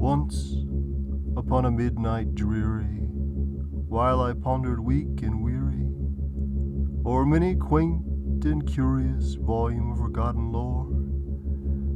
Once, upon a midnight dreary, while I pondered weak and weary o'er many quaint and curious volume of forgotten lore,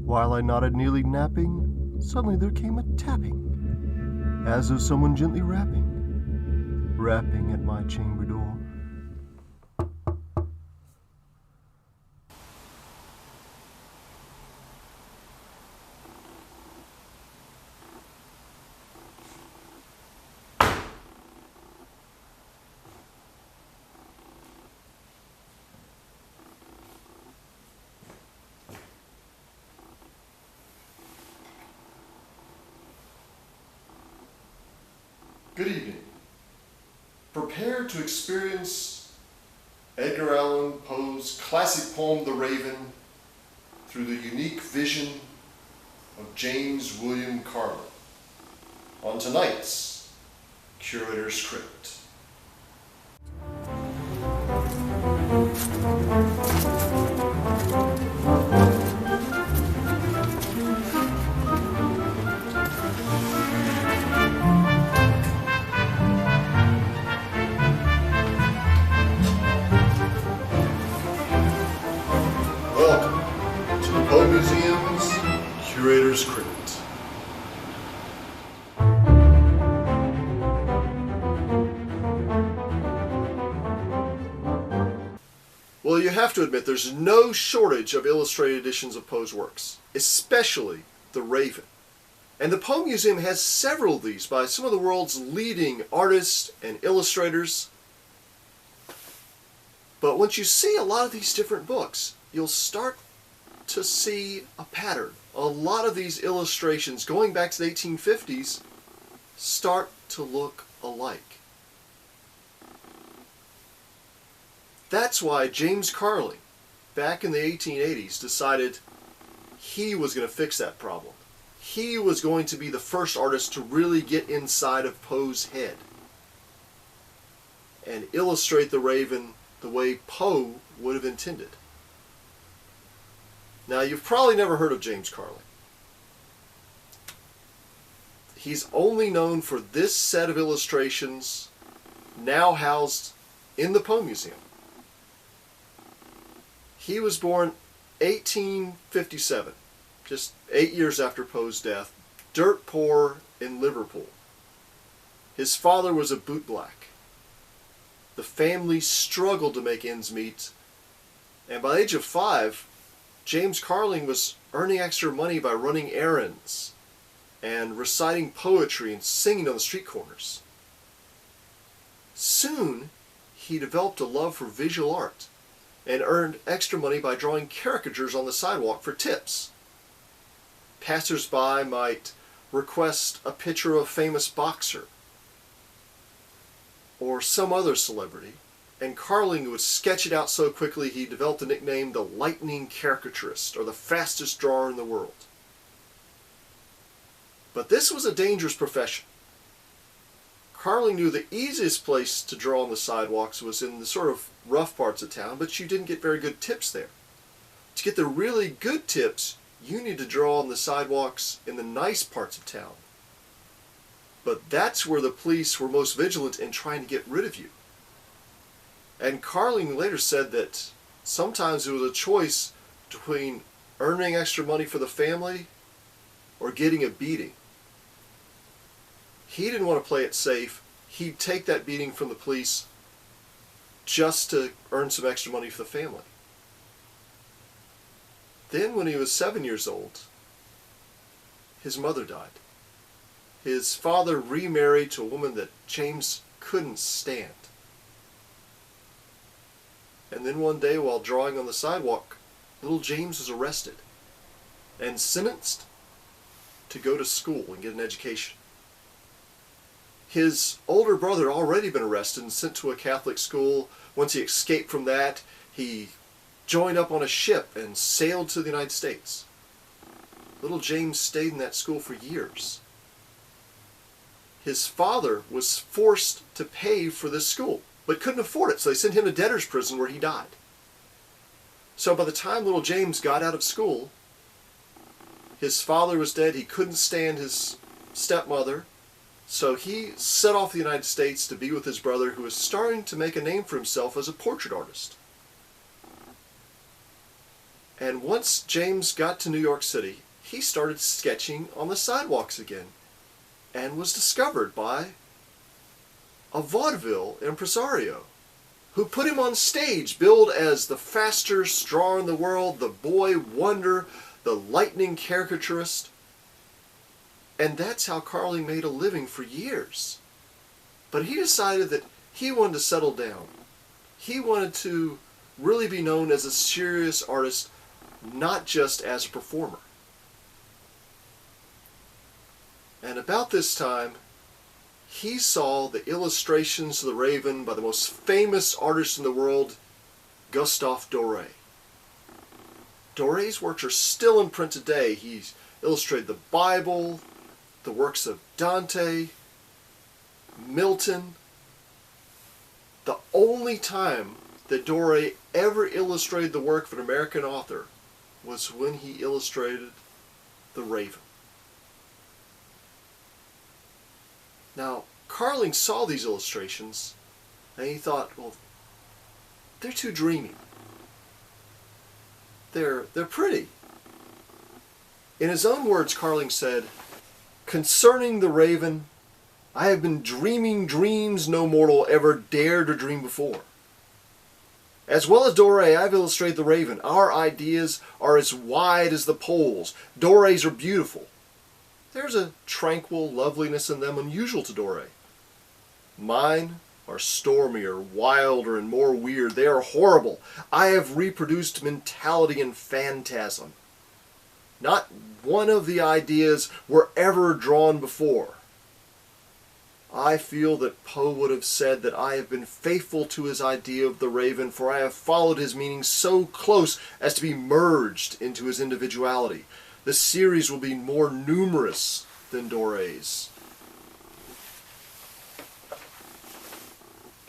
while I nodded nearly napping, suddenly there came a tapping, as of someone gently rapping at my chamber door. Good evening. Prepare to experience Edgar Allan Poe's classic poem, The Raven, through the unique vision of James William Carlin on tonight's Curator's Crypt. Welcome to the Poe Museum's Curator's Crypt. Well, you have to admit there's no shortage of illustrated editions of Poe's works, especially The Raven. And the Poe Museum has several of these by some of the world's leading artists and illustrators. But once you see a lot of these different books, you'll start to see a pattern. A lot of these illustrations going back to the 1850s start to look alike. That's why James Carling, back in the 1880s, decided he was going to fix that problem. He was going to be the first artist to really get inside of Poe's head and illustrate the Raven the way Poe would have intended. Now, you've probably never heard of James Carling. He's only known for this set of illustrations now housed in the Poe Museum. He was born 1857, just 8 years after Poe's death, dirt poor in Liverpool. His father was a bootblack. The family struggled to make ends meet, and by the age of 5, James Carling was earning extra money by running errands and reciting poetry and singing on the street corners. Soon, he developed a love for visual art and earned extra money by drawing caricatures on the sidewalk for tips. Passers-by might request a picture of a famous boxer or some other celebrity, and Carling would sketch it out so quickly he developed the nickname the Lightning Caricaturist, or the fastest drawer in the world. But this was a dangerous profession. Carling knew the easiest place to draw on the sidewalks was in the sort of rough parts of town, but you didn't get very good tips there. To get the really good tips, you need to draw on the sidewalks in the nice parts of town. But that's where the police were most vigilant in trying to get rid of you. And Carling later said that sometimes it was a choice between earning extra money for the family or getting a beating. He didn't want to play it safe. He'd take that beating from the police just to earn some extra money for the family. Then when he was 7 years old, his mother died. His father remarried to a woman that James couldn't stand. And then one day, while drawing on the sidewalk, little James was arrested and sentenced to go to school and get an education. His older brother had already been arrested and sent to a Catholic school. Once he escaped from that, he joined up on a ship and sailed to the United States. Little James stayed in that school for years. His father was forced to pay for this school, but couldn't afford it, so they sent him to debtor's prison where he died. So by the time little James got out of school, his father was dead. He couldn't stand his stepmother, so he set off to the United States to be with his brother, who was starting to make a name for himself as a portrait artist. And once James got to New York City, he started sketching on the sidewalks again and was discovered by a vaudeville impresario who put him on stage, billed as the fastest straw in the world, the boy wonder, the lightning caricaturist. And that's how Carling made a living for years. But he decided that he wanted to settle down. He wanted to really be known as a serious artist, not just as a performer. And about this time, he saw the illustrations of the Raven by the most famous artist in the world, Gustave Doré. Doré's works are still in print today. He's illustrated the Bible, the works of Dante, Milton. The only time that Doré ever illustrated the work of an American author was when he illustrated the Raven. Now, Carling saw these illustrations and he thought, well, they're too dreamy. They're pretty. In his own words, Carling said, "Concerning the Raven, I have been dreaming dreams no mortal ever dared to dream before. As well as Doré, I've illustrated the Raven. Our ideas are as wide as the poles. Doré's are beautiful. There's a tranquil loveliness in them unusual to Doré. Mine are stormier, wilder, and more weird. They are horrible. I have reproduced mentality and phantasm. Not one of the ideas were ever drawn before. I feel that Poe would have said that I have been faithful to his idea of the Raven, for I have followed his meaning so close as to be merged into his individuality. The series will be more numerous than Doré's."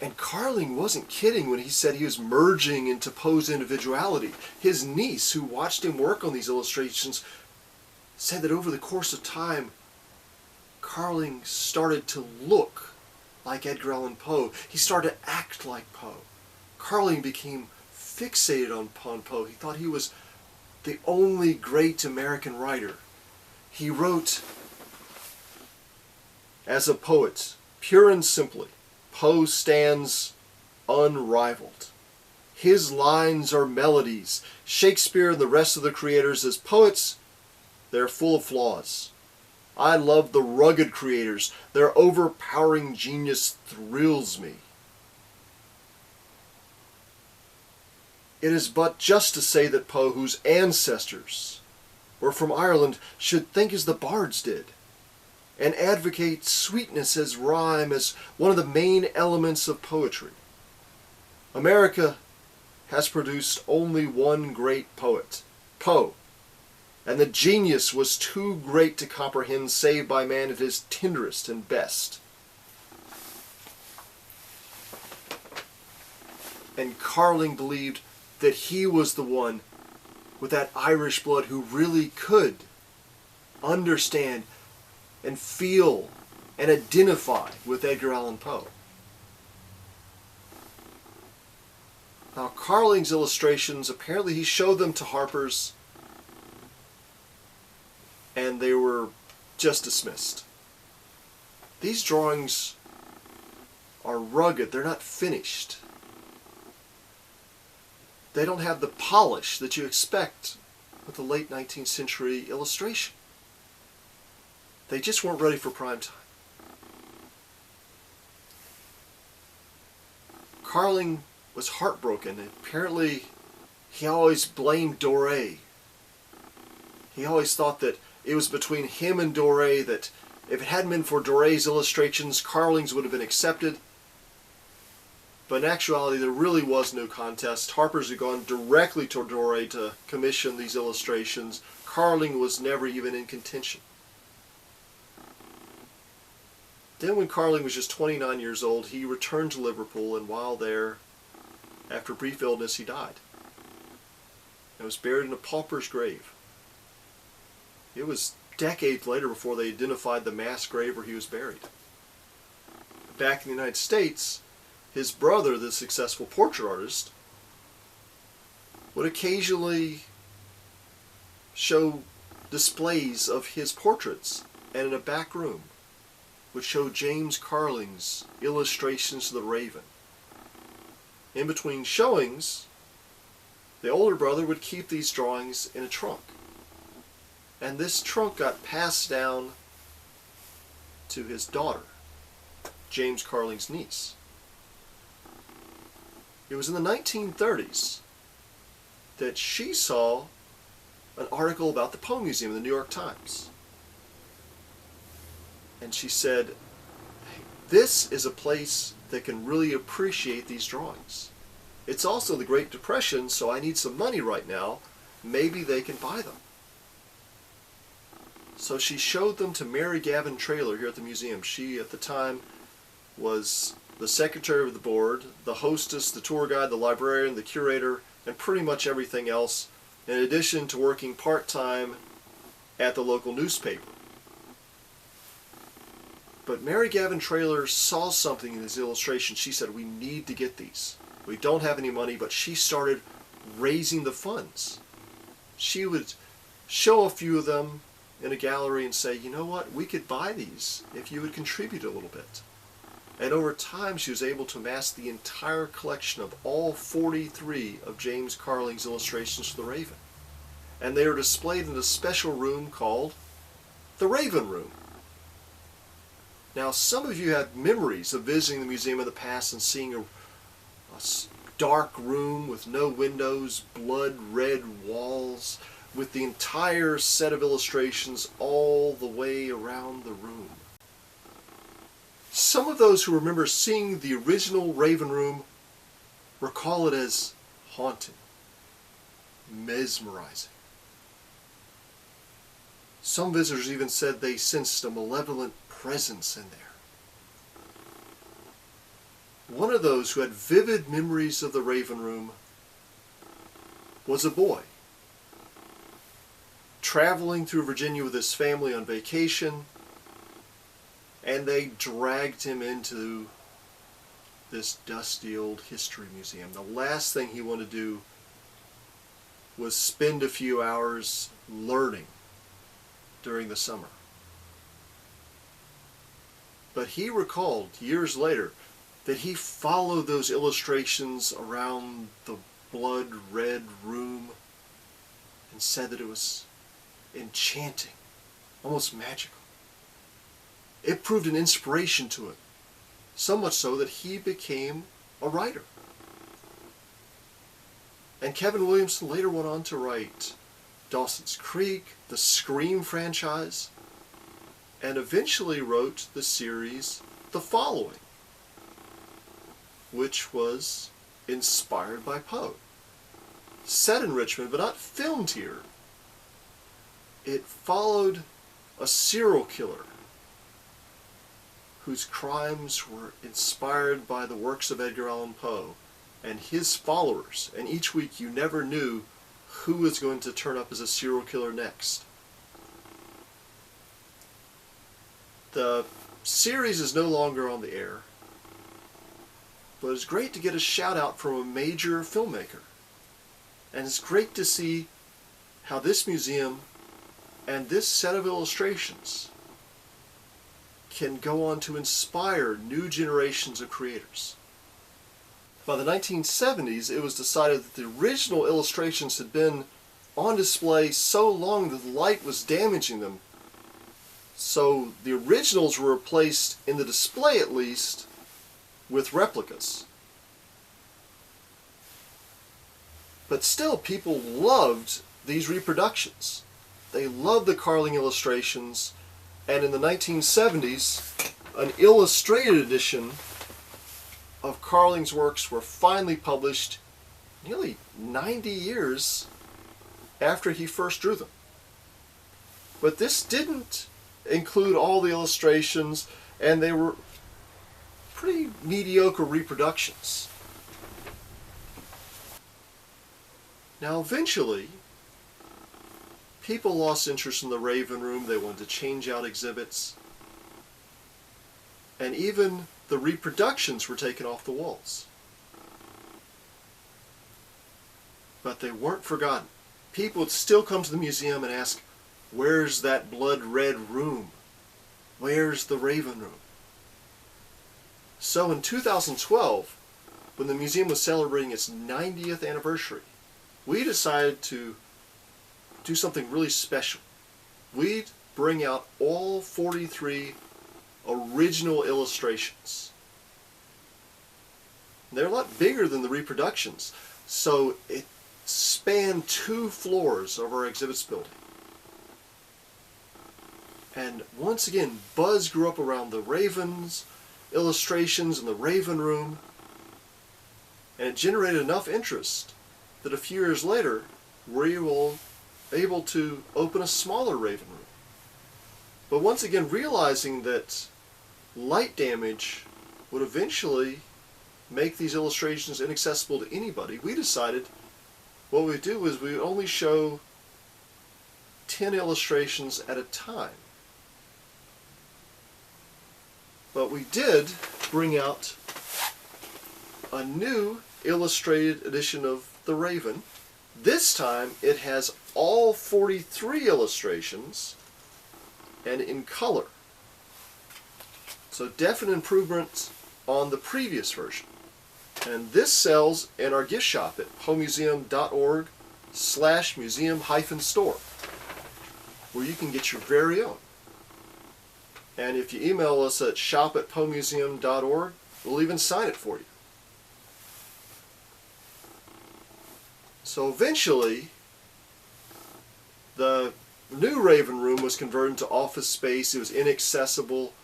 And Carling wasn't kidding when he said he was merging into Poe's individuality. His niece, who watched him work on these illustrations, said that over the course of time, Carling started to look like Edgar Allan Poe. He started to act like Poe. Carling became fixated on Poe. He thought he was the only great American writer. He wrote, "As a poet, pure and simply, Poe stands unrivaled. His lines are melodies. Shakespeare and the rest of the creators as poets, they're full of flaws. I love the rugged creators. Their overpowering genius thrills me. It is but just to say that Poe, whose ancestors were from Ireland, should think as the bards did, and advocate sweetness as rhyme as one of the main elements of poetry. America has produced only one great poet, Poe, and the genius was too great to comprehend save by man at his tenderest and best." And Carling believed that he was the one with that Irish blood who really could understand and feel and identify with Edgar Allan Poe. Now, Carling's illustrations, apparently he showed them to Harper's, and they were just dismissed. These drawings are rugged. They're not finished. They don't have the polish that you expect with a late 19th century illustration. They just weren't ready for prime time. Carling was heartbroken. Apparently, he always blamed Doré. He always thought that it was between him and Doré, that if it hadn't been for Doré's illustrations, Carling's would have been accepted. But in actuality, there really was no contest. Harper's had gone directly to Doré to commission these illustrations. Carling was never even in contention. Then when Carling was just 29 years old, he returned to Liverpool, and while there, after a brief illness, he died. And was buried in a pauper's grave. It was decades later before they identified the mass grave where he was buried. Back in the United States, his brother, the successful portrait artist, would occasionally show displays of his portraits, and in a back room would show James Carling's illustrations to the Raven. In between showings, the older brother would keep these drawings in a trunk. And this trunk got passed down to his daughter, James Carling's niece. It was in the 1930s that she saw an article about the Poe Museum in the New York Times. And she said, hey, this is a place that can really appreciate these drawings. It's also the Great Depression, so I need some money right now. Maybe they can buy them. So she showed them to Mary Gavin Traylor here at the museum. She, at the time, was the secretary of the board, the hostess, the tour guide, the librarian, the curator, and pretty much everything else, in addition to working part-time at the local newspaper. But Mary Gavin Traylor saw something in these illustrations. She said, we need to get these. We don't have any money, but she started raising the funds. She would show a few of them in a gallery and say, you know what, we could buy these if you would contribute a little bit. And over time, she was able to amass the entire collection of all 43 of James Carling's illustrations to the Raven. And they are displayed in a special room called the Raven Room. Now, some of you have memories of visiting the museum in the past and seeing a dark room with no windows, blood-red walls, with the entire set of illustrations all the way around the room. Some of those who remember seeing the original Raven Room recall it as haunting, mesmerizing. Some visitors even said they sensed a malevolent presence in there. One of those who had vivid memories of the Raven Room was a boy traveling through Virginia with his family on vacation, and they dragged him into this dusty old history museum. The last thing he wanted to do was spend a few hours learning during the summer. But he recalled years later that he followed those illustrations around the blood-red room and said that it was enchanting, almost magical. It proved an inspiration to him, so much so that he became a writer. And Kevin Williamson later went on to write Dawson's Creek, the Scream franchise, and eventually wrote the series The Following, which was inspired by Poe. Set in Richmond, but not filmed here. It followed a serial killer whose crimes were inspired by the works of Edgar Allan Poe and his followers, and each week you never knew who was going to turn up as a serial killer next. The series is no longer on the air, but it's great to get a shout out from a major filmmaker. And it's great to see how this museum and this set of illustrations can go on to inspire new generations of creators. By the 1970s, it was decided that the original illustrations had been on display so long that the light was damaging them. So the originals were replaced, in the display at least, with replicas. But still, people loved these reproductions. They loved the Carling illustrations, and in the 1970s, an illustrated edition of Carling's works were finally published nearly 90 years after he first drew them. But this didn't include all the illustrations, and they were pretty mediocre reproductions. Now eventually, people lost interest in the Raven Room. They wanted to change out exhibits. And even the reproductions were taken off the walls. But they weren't forgotten. People would still come to the museum and ask, where's that blood red room? Where's the Raven Room? So in 2012, when the museum was celebrating its 90th anniversary, we decided to do something really special. We'd bring out all 43 original illustrations. They're a lot bigger than the reproductions, so it spanned 2 floors of our exhibits building. And once again, buzz grew up around the Ravens illustrations in the Raven Room, and it generated enough interest that a few years later we were able to open a smaller Raven Room. But once again, realizing that light damage would eventually make these illustrations inaccessible to anybody, we decided what we'd do is we would only show 10 illustrations at a time. But we did bring out a new illustrated edition of The Raven. This time it has all 43 illustrations and in color. So definite improvement on the previous version. And this sells in our gift shop at poemuseum.org/museum-store, where you can get your very own. And if you email us at shop@poemuseum.org, we'll even sign it for you. So eventually, the new Raven Room was converted into office space. It was inaccessible,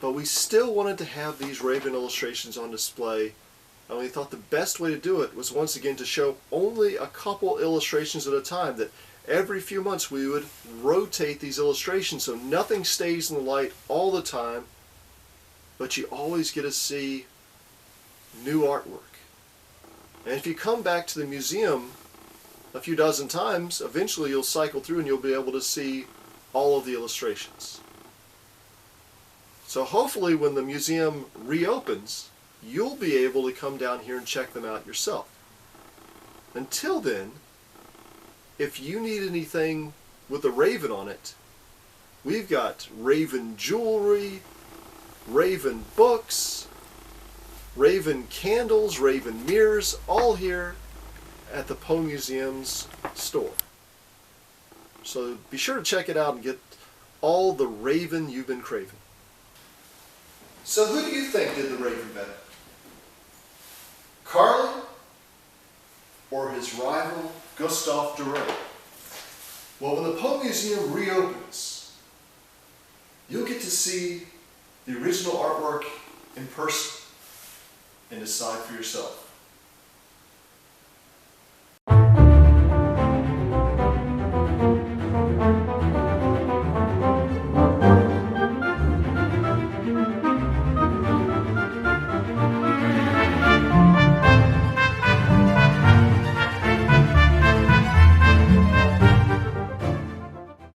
but we still wanted to have these Raven illustrations on display. And we thought the best way to do it was once again to show only a couple illustrations at a time, that every few months we would rotate these illustrations so nothing stays in the light all the time, but you always get to see new artwork. And if you come back to the museum a few dozen times, eventually you'll cycle through and you'll be able to see all of the illustrations. So hopefully when the museum reopens, you'll be able to come down here and check them out yourself. Until then, if you need anything with a Raven on it, we've got Raven jewelry, Raven books, Raven candles, Raven mirrors, all here at the Poe Museum's store. So be sure to check it out and get all the Raven you've been craving. So who do you think did the Raven better? Carling or his rival Gustave Doré? Well, when the Poe Museum reopens, you'll get to see the original artwork in person and decide for yourself.